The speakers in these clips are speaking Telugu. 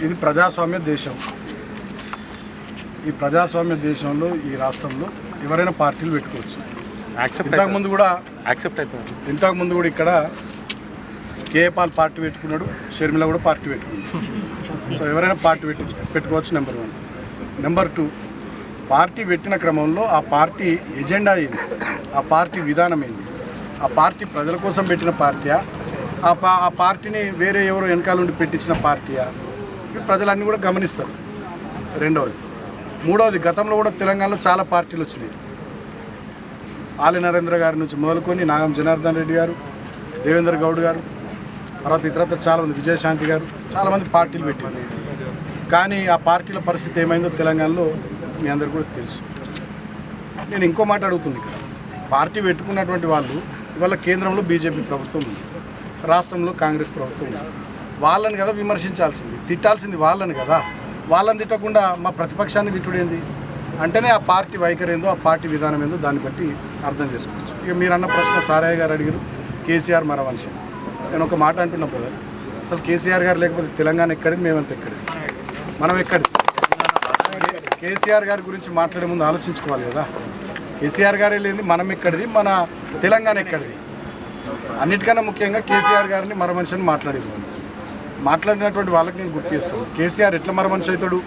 ఇది ప్రజాస్వామ్య దేశం. ఈ ప్రజాస్వామ్య దేశంలో ఈ రాష్ట్రంలో ఎవరైనా పార్టీలు పెట్టుకోవచ్చు. ఇంతకుముందు కూడా ఇక్కడ కేఏపాల్ పార్టీ పెట్టుకున్నాడు, షర్మిల కూడా పార్టీ పెట్టుకున్నాడు. సో ఎవరైనా పార్టీ పెట్టుకోవచ్చు. నెంబర్ 1. నెంబర్ 2, పార్టీ పెట్టిన క్రమంలో ఆ పార్టీ ఎజెండా ఏంది, ఆ పార్టీ విధానం ఏంది, ఆ పార్టీ ప్రజల కోసం పెట్టిన పార్టీయా, ఆ పార్టీని వేరే ఎవరో వెనకాల నుండి పెట్టించిన పార్టీయా, ప్రజలన్నీ కూడా గమనిస్తారు. రెండవది. మూడవది, గతంలో కూడా తెలంగాణలో చాలా పార్టీలు వచ్చినాయి. ఆలి నరేంద్ర గారి నుంచి మొదలుకొని నాగం జనార్దన్ రెడ్డి గారు, దేవేంద్ర గౌడ్ గారు, తర్వాత ఇతరత్ర చాలామంది, విజయశాంతి గారు, చాలామంది పార్టీలు పెట్టారు. కానీ ఆ పార్టీల పరిస్థితి ఏమైందో తెలంగాణలో మీ అందరికీ కూడా తెలుసు. నేను ఇంకో మాట అడుగుతుంది. ఇక్కడ పార్టీ పెట్టుకున్నటువంటి వాళ్ళు ఇవాళ కేంద్రంలో బీజేపీ ప్రభుత్వం ఉంది, రాష్ట్రంలో కాంగ్రెస్ ప్రభుత్వం ఉంది. వాళ్ళని కదా విమర్శించాల్సింది, తిట్టాల్సింది వాళ్ళని కదా. వాళ్ళని తిట్టకుండా మా ప్రతిపక్షాన్ని తిట్టుడేంది అంటేనే ఆ పార్టీ వైఖరి ఏందో, ఆ పార్టీ విధానం ఏందో దాన్ని బట్టి అర్థం చేసుకోవచ్చు. ఇక మీరు అన్న ప్రశ్న సారయ్య గారు అడిగారు, కేసీఆర్ మరో మనిషి. నేను ఒక మాట అంటున్నా బ్రదర్, అసలు కేసీఆర్ గారు లేకపోతే తెలంగాణ ఎక్కడిది, మేమంతా ఎక్కడిది, మనం ఎక్కడిది. కేసీఆర్ గారి గురించి మాట్లాడే ముందు ఆలోచించుకోవాలి కదా. కేసీఆర్ గారే లేనిది మనం ఎక్కడిది, మన తెలంగాణ ఎక్కడిది. అన్నిటికన్నా ముఖ్యంగా కేసీఆర్ గారిని మరో మనిషిని మాట్లాడినటువంటి వాళ్ళకి నేను గుర్తు చేస్తాను. కేసీఆర్ ఎట్లా మరో మనిషి అవుతాడు?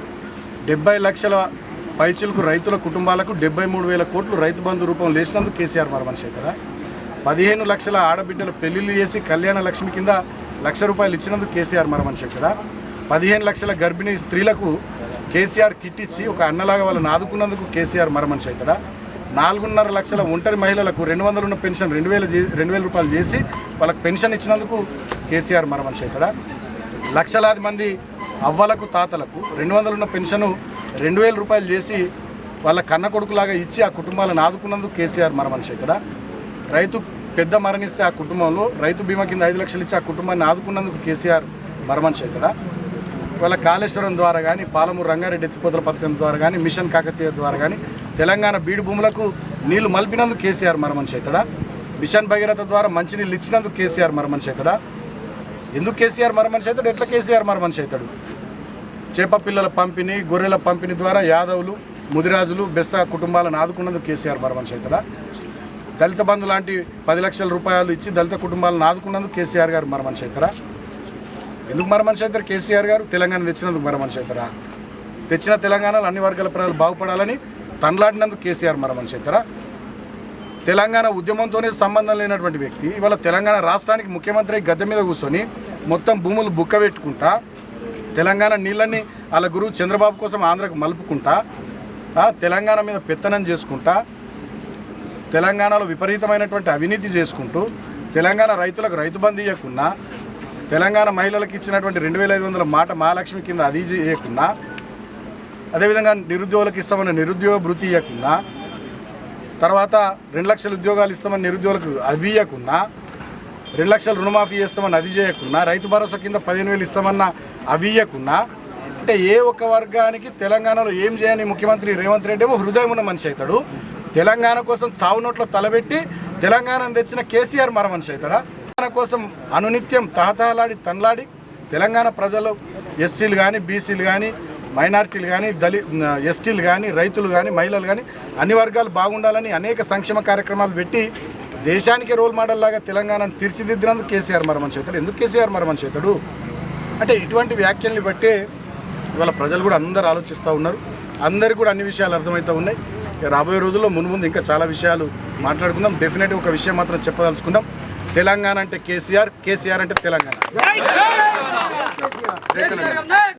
70 లక్షల పైచిలకు రైతుల కుటుంబాలకు 73,000 కోట్లు రైతు బంధు రూపం లేచినందుకు కేసీఆర్ మరో మనిషి అవుతారా? 15 లక్షల ఆడబిడ్డల పెళ్లిళ్ళు చేసి కళ్యాణ లక్ష్మి కింద ₹1,00,000 ఇచ్చినందుకు కేసీఆర్ మరో మనిషి అవుతారా? 15 లక్షల గర్భిణీ స్త్రీలకు కేసీఆర్ కిట్ ఇచ్చి ఒక అన్నలాగా వాళ్ళని ఆదుకున్నందుకు కేసీఆర్ మరో మనిషి అవుతారా? 4.5 లక్షల ఒంటరి మహిళలకు 200 ఉన్న పెన్షన్ 2,000 రూపాయలు చేసి వాళ్ళకి పెన్షన్ ఇచ్చినందుకు కేసీఆర్ మరో మనిషి అవుతారా? లక్షలాది మంది అవ్వలకు తాతలకు 200 ఉన్న పెన్షను 2,000 రూపాయలు చేసి వాళ్ళ కన్న కొడుకులాగా ఇచ్చి ఆ కుటుంబాలను ఆదుకున్నందుకు కేసీఆర్ మరో మనిషి అవుతారా? రైతు పెద్ద మరణిస్తే ఆ కుటుంబంలో రైతు బీమా కింద 5 లక్షలు ఇచ్చి ఆ కుటుంబాన్ని ఆదుకున్నందుకు కేసీఆర్ మరో మనిషి అవుతారా? వాళ్ళ కాళేశ్వరం ద్వారా కానీ, పాలమూరు రంగారెడ్డి ఎత్తిపోతల పథకం ద్వారా కానీ, మిషన్ కాకతీయ ద్వారా కానీ తెలంగాణ బీడు భూములకు నీళ్లు మలిపినందుకు కేసీఆర్ మరో మనిషి అవుతాడా? మిషన్ భగీరథ ద్వారా మంచినీళ్ళు ఇచ్చినందుకు కేసీఆర్ మరో మనిషి అవుతాడా? ఎందుకు కేసీఆర్ మరో మనిషి అవుతాడు? ఎట్లా కేసీఆర్ మరో మనిషి అవుతాడు? చేప పిల్లల పంపిణీ, గొర్రెల పంపిణీ ద్వారా యాదవులు, ముదిరాజులు, బెస్తా కుటుంబాలను ఆదుకున్నందుకు కేసీఆర్ మరో మనిషి అవుతాడా? దళిత బంధు లాంటి 10 లక్షల రూపాయలు ఇచ్చి దళిత కుటుంబాలను ఆదుకున్నందుకు కేసీఆర్ గారు మరో మనిషి అవుతారా? ఎందుకు మరో మనిషి అవుతారు కేసీఆర్ గారు? తెలంగాణ తెచ్చినందుకు మరో మనిషి అవుతారా? తెచ్చిన తెలంగాణలో అన్ని వర్గాల ప్రజలు బాగుపడాలని తనలాడినందుకు కేసీఆర్ మరో మనిషి అవుతారా? తెలంగాణ ఉద్యమంతోనే సంబంధం లేనటువంటి వ్యక్తి ఇవాళ తెలంగాణ రాష్ట్రానికి ముఖ్యమంత్రి గద్దె మీద కూర్చొని మొత్తం భూములు బుక్క పెట్టుకుంటా, తెలంగాణ నీళ్ళని వాళ్ళ గురువు చంద్రబాబు కోసం ఆంధ్రకు మలుపుకుంటా, తెలంగాణ మీద పెత్తనం చేసుకుంటా, తెలంగాణలో విపరీతమైనటువంటి అవినీతి చేసుకుంటూ, తెలంగాణ రైతులకు రైతు బంధు ఇవ్వకున్నా, తెలంగాణ మహిళలకు ఇచ్చినటువంటి 2,500 మాట మహాలక్ష్మి కింద అది ఇవ్వకున్నా, అదేవిధంగా నిరుద్యోగులకు ఇస్తామన్న నిరుద్యోగ భృతి ఇవ్వకున్నా, తర్వాత 2 లక్షల ఉద్యోగాలు ఇస్తామని నిరుద్యోగులకు అవి ఇవ్వకున్నా, 2 లక్షల రుణమాఫీ చేస్తామని అది చేయకున్నా, రైతు భరోసా కింద 15,000 ఇస్తామన్న అవి ఇవ్వకున్నా, అంటే ఏ ఒక్క వర్గానికి తెలంగాణలో ఏం చేయని ముఖ్యమంత్రి రేవంత్ రెడ్డి ఏమో హృదయం ఉన్న మనిషి అవుతాడు. తెలంగాణ కోసం చావు నోట్లో తలబెట్టి తెలంగాణను తెచ్చిన కేసీఆర్ మరో మనిషి అవుతాడా? తెలంగాణ కోసం అనునిత్యం తహతహలాడి తనలాడి తెలంగాణ ప్రజలు, ఎస్సీలు కానీ, బీసీలు కానీ, మైనార్టీలు కానీ, ఎస్టీలు కానీ, రైతులు కానీ, మహిళలు కానీ అన్ని వర్గాలు బాగుండాలని అనేక సంక్షేమ కార్యక్రమాలు పెట్టి దేశానికి రోల్ మోడల్ లాగా తెలంగాణను తీర్చిదిద్దినందుకు కేసీఆర్ మరో మనిషి అవుతాడు. ఎందుకు కేసీఆర్ మరో మనిషి అవుతాడు అంటే ఇటువంటి వ్యాఖ్యల్ని బట్టే ఇవాళ ప్రజలు కూడా అందరూ ఆలోచిస్తూ ఉన్నారు. అందరికీ కూడా అన్ని విషయాలు అర్థమవుతూ ఉన్నాయి. రాబోయే రోజుల్లో ముందు ఇంకా చాలా విషయాలు మాట్లాడుకుందాం. డెఫినెట్గా ఒక విషయం మాత్రం చెప్పదలుచుకుందాం, తెలంగాణ అంటే కేసీఆర్, కేసీఆర్ అంటే తెలంగాణ.